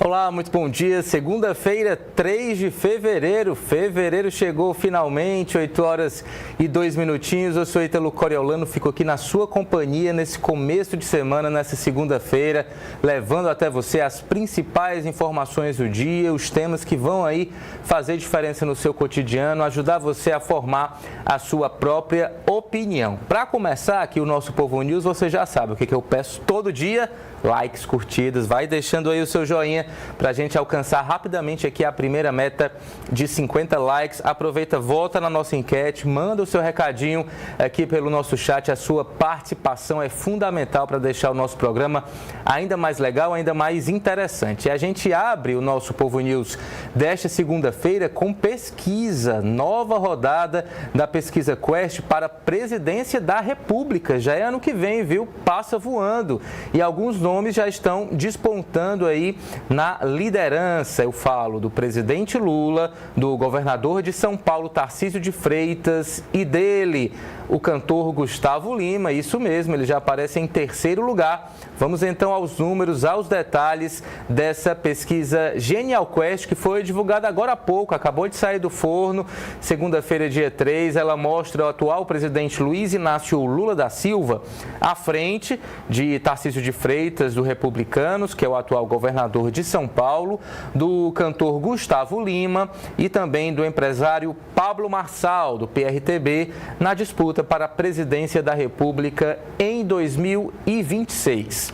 Olá, muito bom dia. Segunda-feira, 3 de fevereiro. Fevereiro chegou finalmente, 8 horas e 2 minutinhos. Eu sou Ítalo Coriolano, fico aqui na sua companhia nesse começo de semana, nessa segunda-feira, levando até você as principais informações do dia, os temas que vão aí fazer diferença no seu cotidiano, ajudar você a formar a sua própria opinião. Para começar aqui o nosso Povo News, você já sabe o que eu peço todo dia: likes, curtidas, vai deixando aí o seu joinha para a gente alcançar rapidamente aqui a primeira meta de 50 likes. Aproveita, volta na nossa enquete, manda o seu recadinho aqui pelo nosso chat. A sua participação é fundamental para deixar o nosso programa ainda mais legal, ainda mais interessante. E a gente abre o nosso Povo News desta segunda-feira com pesquisa, nova rodada da pesquisa Quest para a presidência da República. Já é ano que vem, viu? Passa voando. E alguns nomes já estão despontando aí na liderança. Eu falo do presidente Lula, do governador de São Paulo, Tarcísio de Freitas, e dele, o cantor Gustavo Lima. Isso mesmo, ele já aparece em terceiro lugar. Vamos então aos números, aos detalhes dessa pesquisa Genial Quest, que foi divulgada agora há pouco, acabou de sair do forno, segunda-feira, dia 3. Ela mostra o atual presidente Luiz Inácio Lula da Silva à frente de Tarcísio de Freitas, do Republicanos, que é o atual governador de São Paulo, do cantor Gustavo Lima e também do empresário Pablo Marçal, do PRTB, na disputa para a presidência da República em 2026.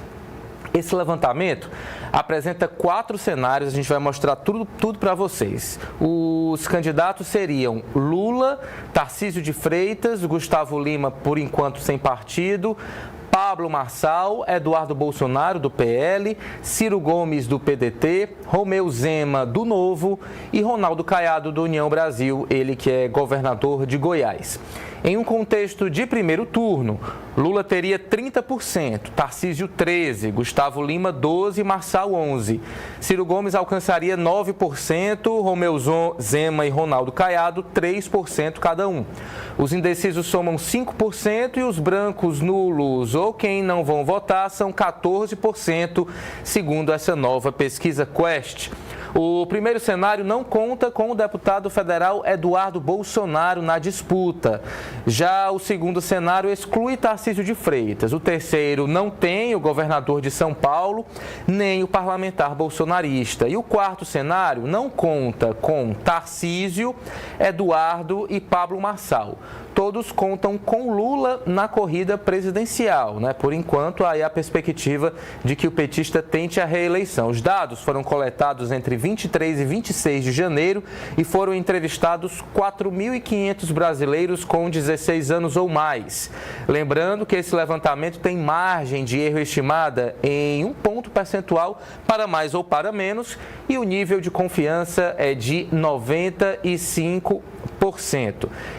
Esse levantamento apresenta 4 cenários, a gente vai mostrar tudo para vocês. Os candidatos seriam Lula, Tarcísio de Freitas, Gustavo Lima, por enquanto sem partido, Pablo Marçal, Eduardo Bolsonaro, do PL, Ciro Gomes, do PDT, Romeu Zema, do Novo e Ronaldo Caiado, do União Brasil, ele que é governador de Goiás. Em um contexto de primeiro turno, Lula teria 30%, Tarcísio 13%, Gustavo Lima 12%, Marçal 11%. Ciro Gomes alcançaria 9%, Romeu Zema e Ronaldo Caiado 3% cada um. Os indecisos somam 5% e os brancos, nulos ou quem não vão votar são 14%, segundo essa nova pesquisa Quest. O primeiro cenário não conta com o deputado federal Eduardo Bolsonaro na disputa. Já o segundo cenário exclui Tarcísio de Freitas. O terceiro não tem o governador de São Paulo, nem o parlamentar bolsonarista. E o quarto cenário não conta com Tarcísio, Eduardo e Pablo Marçal. Todos contam com Lula na corrida presidencial, né? Por enquanto, aí a perspectiva de que o petista tente a reeleição. Os dados foram coletados entre 23 e 26 de janeiro e foram entrevistados 4.500 brasileiros com 16 anos ou mais. Lembrando que esse levantamento tem margem de erro estimada em 1 ponto percentual para mais ou para menos e o nível de confiança é de 95%.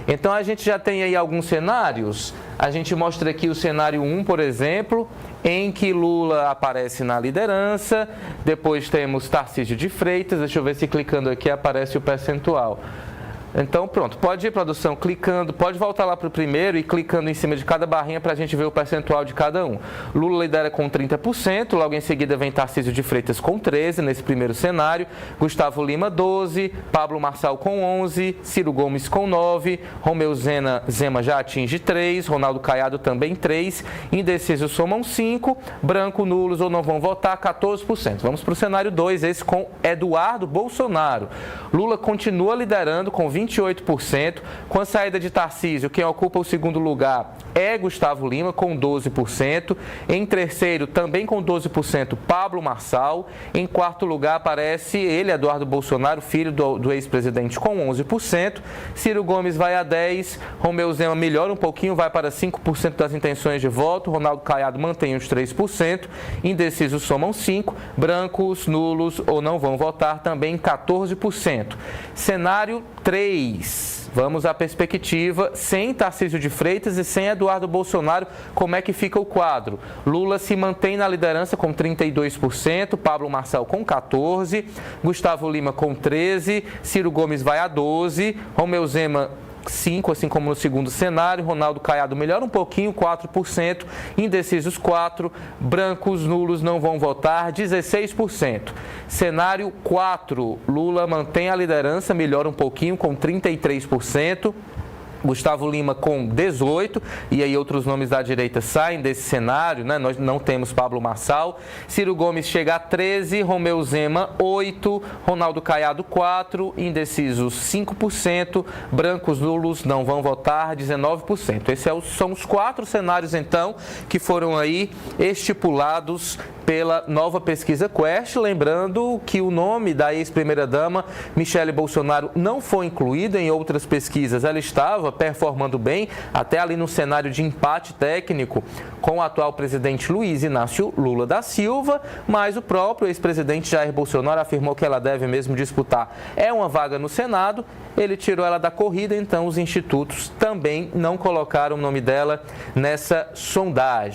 Então a gente já tem aí alguns cenários. A gente mostra aqui o cenário 1, por exemplo, em que Lula aparece na liderança. Depois temos Tarcísio de Freitas. Deixa eu ver se clicando aqui aparece o percentual. Então pronto, pode ir, produção, clicando, pode voltar lá para o primeiro e clicando em cima de cada barrinha para a gente ver o percentual de cada um. Lula lidera com 30%, logo em seguida vem Tarcísio de Freitas com 13% nesse primeiro cenário, Gustavo Lima 12%, Pablo Marçal com 11%, Ciro Gomes com 9%, Romeu Zema já atinge 3%, Ronaldo Caiado também 3%, indecisos somam 5%, branco, nulos ou não vão votar 14%. Vamos para o cenário 2, esse com Eduardo Bolsonaro. Lula continua liderando com 28%, com a saída de Tarcísio, quem ocupa o segundo lugar é Gustavo Lima, com 12%. Em terceiro, também com 12%, Pablo Marçal. Em quarto lugar, aparece ele, Eduardo Bolsonaro, filho do ex-presidente, com 11%. Ciro Gomes vai a 10%. Romeu Zema melhora um pouquinho, vai para 5% das intenções de voto. Ronaldo Caiado mantém os 3%. Indecisos somam 5%. Brancos, nulos ou não vão votar também 14%. Cenário 3. Vamos à perspectiva, sem Tarcísio de Freitas e sem Eduardo Bolsonaro, como é que fica o quadro? Lula se mantém na liderança com 32%, Pablo Marçal com 14%, Gustavo Lima com 13%, Ciro Gomes vai a 12%, Romeu Zema 5%, assim como no segundo cenário. Ronaldo Caiado melhora um pouquinho, 4%. Indecisos, 4%. Brancos, nulos, não vão votar, 16%. Cenário 4, Lula mantém a liderança, melhora um pouquinho, com 33%. Gustavo Lima com 18%, e aí outros nomes da direita saem desse cenário, né? Nós não temos Pablo Marçal. Ciro Gomes chega a 13%, Romeu Zema 8%, Ronaldo Caiado 4%, indecisos 5%, brancos nulos não vão votar 19%. Esses são os 4 cenários, então, que foram aí estipulados pela nova pesquisa Quest, lembrando que o nome da ex-primeira-dama, Michele Bolsonaro, não foi incluído em outras pesquisas. Ela estava performando bem, até ali no cenário de empate técnico com o atual presidente Luiz Inácio Lula da Silva, mas o próprio ex-presidente Jair Bolsonaro afirmou que ela deve mesmo disputar uma vaga no Senado. Ele tirou ela da corrida, então os institutos também não colocaram o nome dela nessa sondagem.